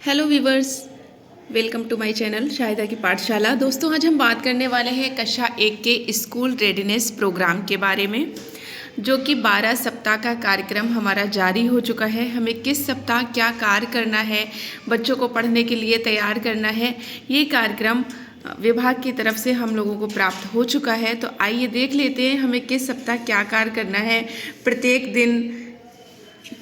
Hello viewers, welcome to my channel Shahida की पाठशाला। दोस्तों, आज हम बात करने वाले हैं कक्षा 1 के स्कूल रेडीनेस प्रोग्राम के बारे में, जो कि 12 सप्ताह का कार्यक्रम हमारा जारी हो चुका है। हमें किस सप्ताह क्या कार्य करना है, बच्चों को पढ़ने के लिए तैयार करना है, ये कार्यक्रम विभाग की तरफ से हम लोगों को प्राप्त हो चुका है। तो आइए देख लेते हैं हमें किस सप्ताह क्या कार्य करना है, प्रत्येक दिन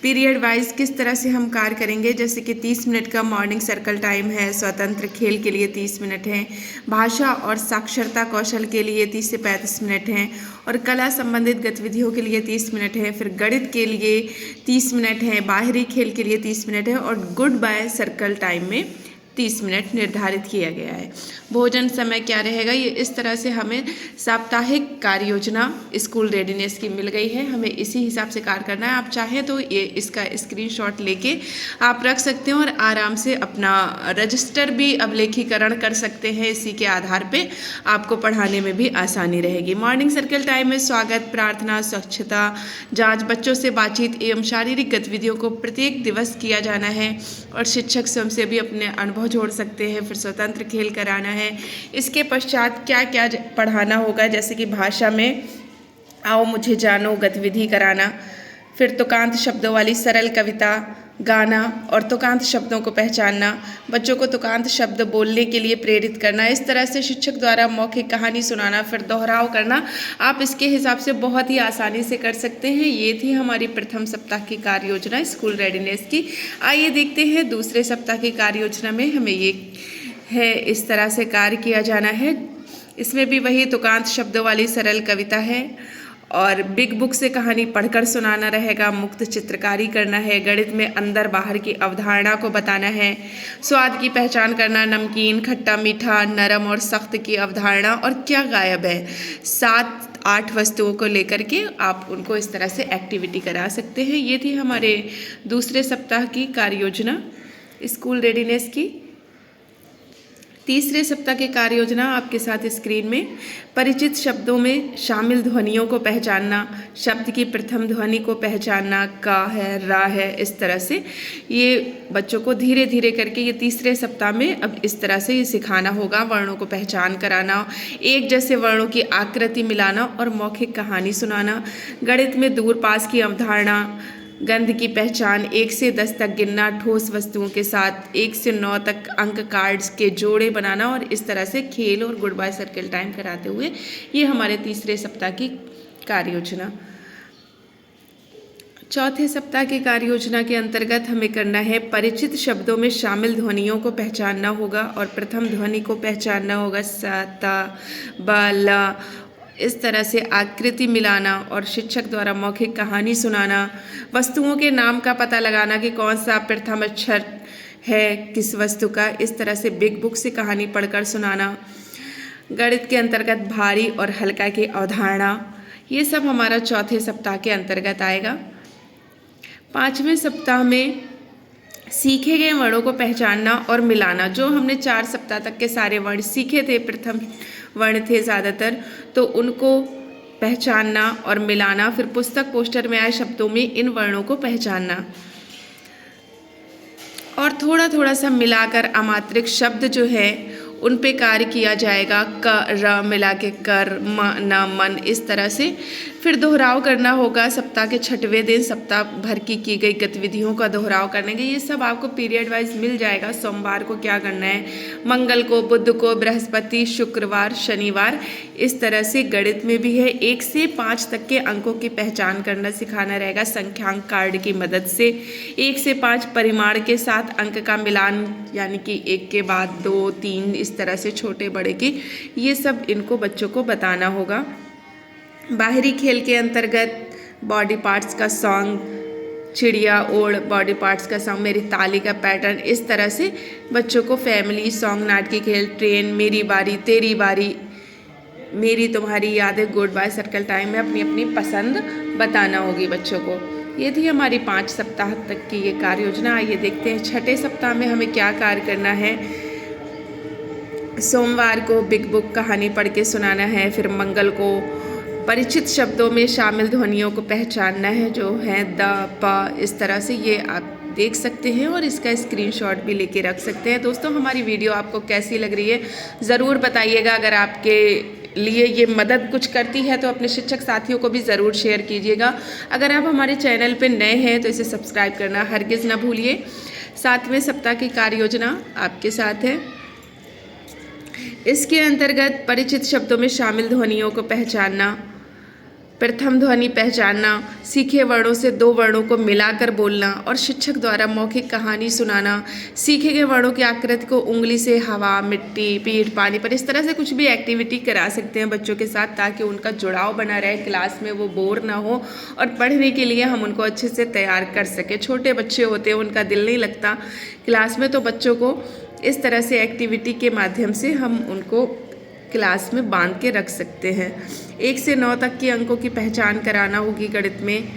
पीरियड वाइज किस तरह से हम कार्य करेंगे। जैसे कि 30 मिनट का मॉर्निंग सर्कल टाइम है, स्वतंत्र खेल के लिए 30 मिनट हैं, भाषा और साक्षरता कौशल के लिए 30 से 35 मिनट हैं, और कला संबंधित गतिविधियों के लिए 30 मिनट है, फिर गणित के लिए 30 मिनट है, बाहरी खेल के लिए 30 मिनट है, और गुड बाय सर्कल टाइम में 30 मिनट निर्धारित किया गया है। भोजन समय क्या रहेगा, ये इस तरह से हमें साप्ताहिक कार्य योजना स्कूल रेडीनेस की मिल गई है। हमें इसी हिसाब से कार्य करना है। आप चाहें तो ये इसका स्क्रीनशॉट लेके आप रख सकते हैं और आराम से अपना रजिस्टर भी अभिलेखीकरण कर सकते हैं। इसी के आधार पे आपको पढ़ाने में भी आसानी रहेगी। मॉर्निंग सर्कल टाइम में स्वागत, प्रार्थना, स्वच्छता जाँच, बच्चों से बातचीत एवं शारीरिक गतिविधियों को प्रत्येक दिवस किया जाना है, और शिक्षक स्वयं से भी अपने अनुभव जोड़ सकते हैं। फिर स्वतंत्र खेल कराना है। इसके पश्चात क्या क्या पढ़ाना होगा, जैसे कि भाषा में आओ मुझे जानो गतिविधि कराना, फिर तुकांत शब्दों वाली सरल कविता, गाना और तुकांत शब्दों को पहचानना, बच्चों को तुकांत शब्द बोलने के लिए प्रेरित करना, इस तरह से शिक्षक द्वारा मौखिक कहानी सुनाना, फिर दोहराव करना। आप इसके हिसाब से बहुत ही आसानी से कर सकते हैं। ये थी हमारी प्रथम सप्ताह की कार्य योजना स्कूल रेडीनेस की। आइए देखते हैं दूसरे सप्ताह की कार्य योजना में हमें ये है इस तरह से कार्य किया जाना है। इसमें भी वही तुकांत शब्दों वाली सरल कविता है, और बिग बुक से कहानी पढ़कर सुनाना रहेगा, मुक्त चित्रकारी करना है, गणित में अंदर बाहर की अवधारणा को बताना है, स्वाद की पहचान करना, नमकीन, खट्टा, मीठा, नरम और सख्त की अवधारणा, और क्या गायब है, 7-8 वस्तुओं को लेकर के आप उनको इस तरह से एक्टिविटी करा सकते हैं। ये थी हमारे दूसरे सप्ताह की कार्य योजना स्कूल रेडीनेस की। तीसरे सप्ताह की कार्य योजना आपके साथ स्क्रीन में। परिचित शब्दों में शामिल ध्वनियों को पहचानना, शब्द की प्रथम ध्वनि को पहचानना, का है, रा है, इस तरह से ये बच्चों को धीरे धीरे करके ये तीसरे सप्ताह में अब इस तरह से ये सिखाना होगा। वर्णों को पहचान कराना, एक जैसे वर्णों की आकृति मिलाना और मौखिक कहानी सुनाना, गणित में दूर पास की अवधारणा, गंध की पहचान, 1 से 10 तक गिनना, ठोस वस्तुओं के साथ 1 से 9 तक अंक कार्ड्स के जोड़े बनाना, और इस तरह से खेल और गुड बाय सर्कल टाइम कराते हुए ये हमारे तीसरे सप्ताह की कार्य योजना। चौथे सप्ताह की कार्य योजना के अंतर्गत हमें करना है परिचित शब्दों में शामिल ध्वनियों को पहचानना होगा, और प्रथम ध्वनि को पहचानना होगा स, त, ब, ल, इस तरह से आकृति मिलाना, और शिक्षक द्वारा मौखिक कहानी सुनाना, वस्तुओं के नाम का पता लगाना कि कौन सा प्रथम अक्षर है किस वस्तु का, इस तरह से बिग बुक से कहानी पढ़कर सुनाना, गणित के अंतर्गत भारी और हल्का की अवधारणा, ये सब हमारा चौथे सप्ताह के अंतर्गत आएगा। पाँचवें सप्ताह में सीखे गए वर्णों को पहचानना और मिलाना। जो हमने 4 सप्ताह तक के सारे वर्ण सीखे थे, प्रथम वर्ण थे ज़्यादातर, तो उनको पहचानना और मिलाना, फिर पुस्तक पोस्टर में आए शब्दों में इन वर्णों को पहचानना, और थोड़ा थोड़ा सा मिलाकर अमात्रिक शब्द जो है उन पे कार्य किया जाएगा। क, र मिला के कर, म, न, मन, इस तरह से। फिर दोहराव करना होगा। सप्ताह के 6वें दिन सप्ताह भर की गई गतिविधियों का दोहराव करने के, ये सब आपको पीरियड वाइज मिल जाएगा। सोमवार को क्या करना है, मंगल को, बुध को, बृहस्पति, शुक्रवार, शनिवार, इस तरह से। गणित में भी है 1 से 5 तक के अंकों की पहचान करना सिखाना रहेगा संख्यांक कार्ड की मदद से। 1 से 5 परिमाण के साथ अंक का मिलान, यानी कि 1 के बाद 2, 3, इस तरह से छोटे बड़े की, ये सब इनको बच्चों को बताना होगा। बाहरी खेल के अंतर्गत बॉडी पार्ट्स का सॉन्ग, चिड़िया ओड़, बॉडी पार्ट्स का सॉन्ग, मेरी ताली का पैटर्न, इस तरह से बच्चों को फैमिली सॉन्ग, नाटकी खेल, ट्रेन, मेरी बारी, तेरी बारी, मेरी तुम्हारी यादें, गुड बाय सर्कल टाइम में अपनी अपनी पसंद बताना होगी बच्चों को। ये थी हमारी 5 सप्ताह तक की ये कार्य योजना। आइए देखते हैं छठे सप्ताह में हमें क्या कार्य करना है। सोमवार को बिग बुक कहानी पढ़ के सुनाना है, फिर मंगल को परिचित शब्दों में शामिल ध्वनियों को पहचानना है, जो है द, प, इस तरह से। ये आप देख सकते हैं और इसका स्क्रीनशॉट भी लेके रख सकते हैं। दोस्तों हमारी वीडियो आपको कैसी लग रही है ज़रूर बताइएगा। अगर आपके लिए ये मदद कुछ करती है तो अपने शिक्षक साथियों को भी ज़रूर शेयर कीजिएगा। अगर आप हमारे चैनल पर नए हैं तो इसे सब्सक्राइब करना हरगिज़ ना भूलिए। 7वें सप्ताह की कार्य योजना आपके साथ है। इसके अंतर्गत परिचित शब्दों में शामिल ध्वनियों को पहचानना, प्रथम ध्वनि पहचानना, सीखे वर्णों से 2 वर्णों को मिलाकर बोलना और शिक्षक द्वारा मौखिक कहानी सुनाना, सीखे गए वर्णों की आकृति को उंगली से हवा, मिट्टी, पीठ, पानी पर इस तरह से कुछ भी एक्टिविटी करा सकते हैं बच्चों के साथ, ताकि उनका जुड़ाव बना रहे, क्लास में वो बोर ना हो और पढ़ने के लिए हम उनको अच्छे से तैयार कर सकें। छोटे बच्चे होते हैं, उनका दिल नहीं लगता क्लास में, तो बच्चों को इस तरह से एक्टिविटी के माध्यम से हम उनको क्लास में बांध के रख सकते हैं। 1 से 9 तक के अंकों की पहचान कराना होगी गणित में।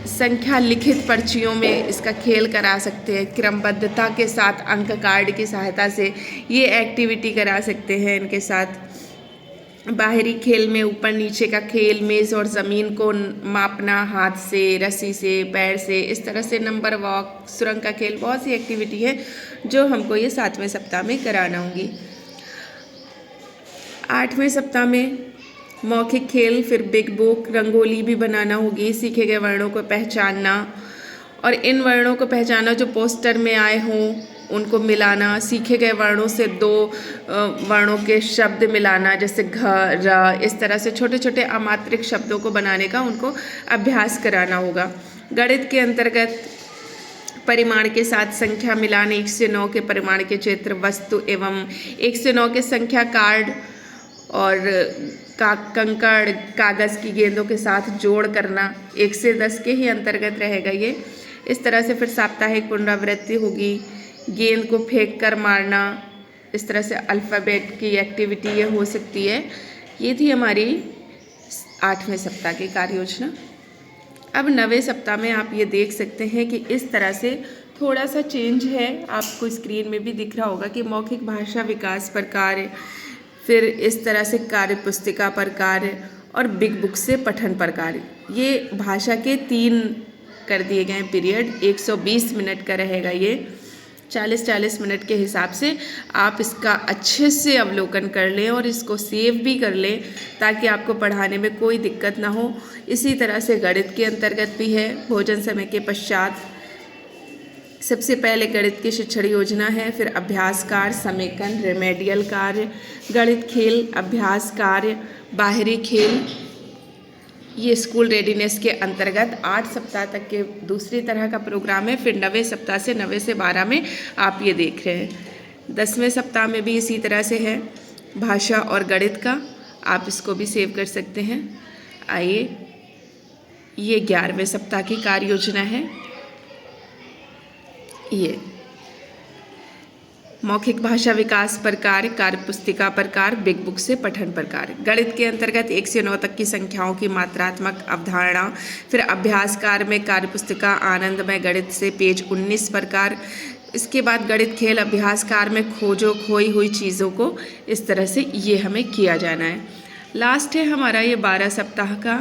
संख्या लिखित पर्चियों में इसका खेल करा सकते हैं। क्रमबद्धता के साथ अंक कार्ड की सहायता से ये एक्टिविटी करा सकते हैं इनके साथ। बाहरी खेल में ऊपर नीचे का खेल, मेज़ और ज़मीन को मापना हाथ से, रस्सी से, पैर से, इस तरह से नंबर वॉक, सुरंग का खेल, बहुत सी एक्टिविटी है जो हमको ये 7वें सप्ताह में कराना होगी। 8वें सप्ताह में मौखिक खेल, फिर बिग बुक, रंगोली भी बनाना होगी, सीखे गए वर्णों को पहचानना और इन वर्णों को पहचानना जो पोस्टर में आए हों उनको मिलाना, सीखे गए वर्णों से 2 वर्णों के शब्द मिलाना, जैसे घ, र, इस तरह से छोटे छोटे अमात्रिक शब्दों को बनाने का उनको अभ्यास कराना होगा। गणित के अंतर्गत परिमाण के साथ संख्या मिलान, 1 से 9 के परिमाण के चित्र, वस्तु एवं 1 से 9 के संख्या कार्ड और कंकड़, कागज़ की गेंदों के साथ जोड़ करना, 1 से 10 के ही अंतर्गत रहेगा ये। इस तरह से फिर साप्ताहिक पुनरावृत्ति होगी, गेंद को फेंक कर मारना, इस तरह से अल्फ़ाबेट की एक्टिविटी ये हो सकती है। ये थी हमारी 8वें सप्ताह की कार्य योजना। अब 9वें सप्ताह में आप ये देख सकते हैं कि इस तरह से थोड़ा सा चेंज है, आपको स्क्रीन में भी दिख रहा होगा कि मौखिक भाषा विकास पर कार्य, फिर इस तरह से कार्य पुस्तिका पर कार्य और बिग बुक से पठन पर कार्य। ये भाषा के 3 कर दिए गए पीरियड, 120 मिनट का रहेगा ये। 40-40 मिनट के हिसाब से आप इसका अच्छे से अवलोकन कर लें और इसको सेव भी कर लें ताकि आपको पढ़ाने में कोई दिक्कत ना हो। इसी तरह से गणित के अंतर्गत भी है। भोजन समय के पश्चात सबसे पहले गणित की शिक्षण योजना है, फिर अभ्यास कार्य, समेकन, रेमेडियल कार्य, गणित खेल, अभ्यास कार्य, बाहरी खेल। ये स्कूल रेडीनेस के अंतर्गत 8 सप्ताह तक के दूसरी तरह का प्रोग्राम है। फिर 9वें सप्ताह से 9 से 12 में आप ये देख रहे हैं। 10वें सप्ताह में भी इसी तरह से है भाषा और गणित का, आप इसको भी सेव कर सकते हैं। आइए, ये 11वें सप्ताह की कार्य योजना है। ये मौखिक भाषा विकास पर कार्य, कार्य पुस्तिका पर कार्य, बिग बुक से पठन पर कार्य। गणित के अंतर्गत 1 से 9 तक की संख्याओं की मात्रात्मक अवधारणा, फिर अभ्यास कार्य में कार्य पुस्तिका आनंदमय गणित से पेज 19 पर कार्य। इसके बाद गणित खेल अभ्यास कार्य में खोजो खोई हुई चीज़ों को, इस तरह से ये हमें किया जाना है। लास्ट है हमारा ये 12 सप्ताह का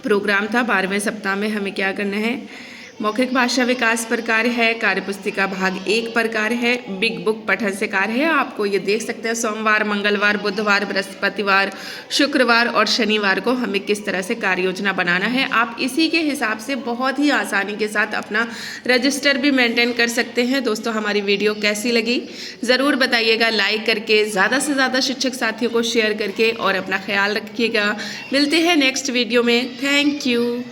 प्रोग्राम था। 12वें सप्ताह में हमें क्या करना है, मौखिक भाषा विकास पर कार्य है, कार्यपुस्तिका भाग 1 पर कार्य है, बिग बुक पठन से कार्य है। आपको ये देख सकते हैं सोमवार, मंगलवार, बुधवार, बृहस्पतिवार, शुक्रवार और शनिवार को हमें किस तरह से कार्य योजना बनाना है। आप इसी के हिसाब से बहुत ही आसानी के साथ अपना रजिस्टर भी मेंटेन कर सकते हैं। दोस्तों हमारी वीडियो कैसी लगी ज़रूर बताइएगा, लाइक करके, ज़्यादा से ज़्यादा शिक्षक साथियों को शेयर करके, और अपना ख्याल रखिएगा। मिलते हैं नेक्स्ट वीडियो में। Thank you.